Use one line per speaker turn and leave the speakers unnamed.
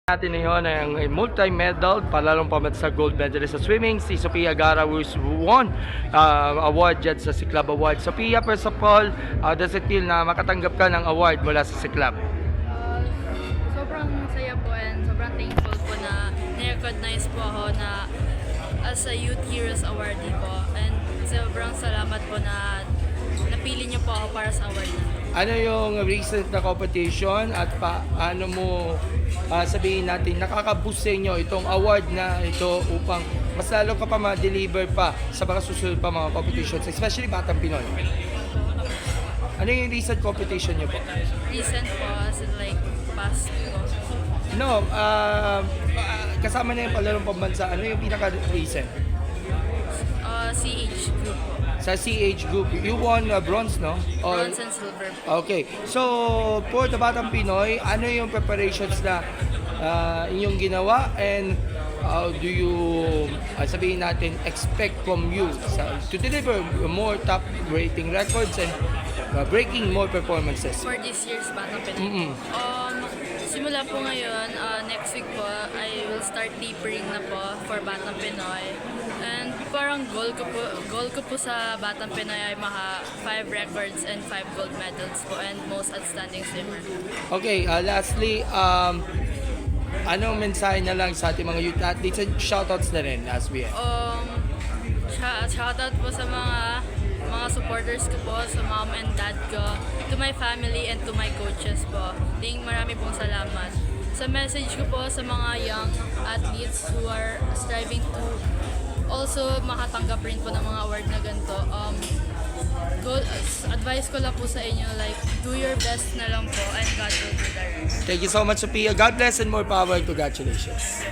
Natin ngayon ang multi-medal, palalong pamat sa gold medalist sa swimming, si Sofia Gara, who's won award dyan sa Siklab Award. Sofia, first of all, does it feel na makatanggap ka ng award mula sa Siklab?
Sobrang saya po and sobrang thankful po na ni-recognize po ako na as a Youth Heroes awardee po. And sobrang salamat po na napili niyo po ako para sa award na.
Ano yung recent na competition at paano mo sabihin natin nakaka-boost sa inyo itong award na ito upang mas lalo ka pa ma-deliver pa sa mga susunod pa mga competitions, especially Batang Pinoy? Ano yung recent competition nyo po?
Recent po as in like past po.
No, kasama na yung palarong pambansa. Ano yung pinaka-recent?
CH group po.
Sa CH Group, you won bronze, no?
Bronze and silver po.
Okay. So, for the Batang Pinoy, ano yung preparations na inyong ginawa and how do you, sabihin natin, expect from you to deliver more top rating records and breaking more performances?
For this year's Batang Pinoy.
Mm-mm.
Simula po ngayon, next week po, I will start tapering na po for Batang Pinoy. And parang goal ko po sa Batang Pinoy ay maka 5 records and 5 gold medals po and most outstanding swimmer.
Okay, lastly, anong mensahe na lang sa ating mga youth athletes and shoutouts na rin as we end?
Shoutout po sa mga supporters ko po, sa mom and dad ko, to my family and to my coaches po. Marami pong salamat. Sa message ko po sa mga young athletes who are striving to also makatanggap rin po ng mga award na ganito, advice ko lang po sa inyo, like, do your best na lang po and God will do the rest.
Thank you so much, Sophia. God bless and more power. Congratulations.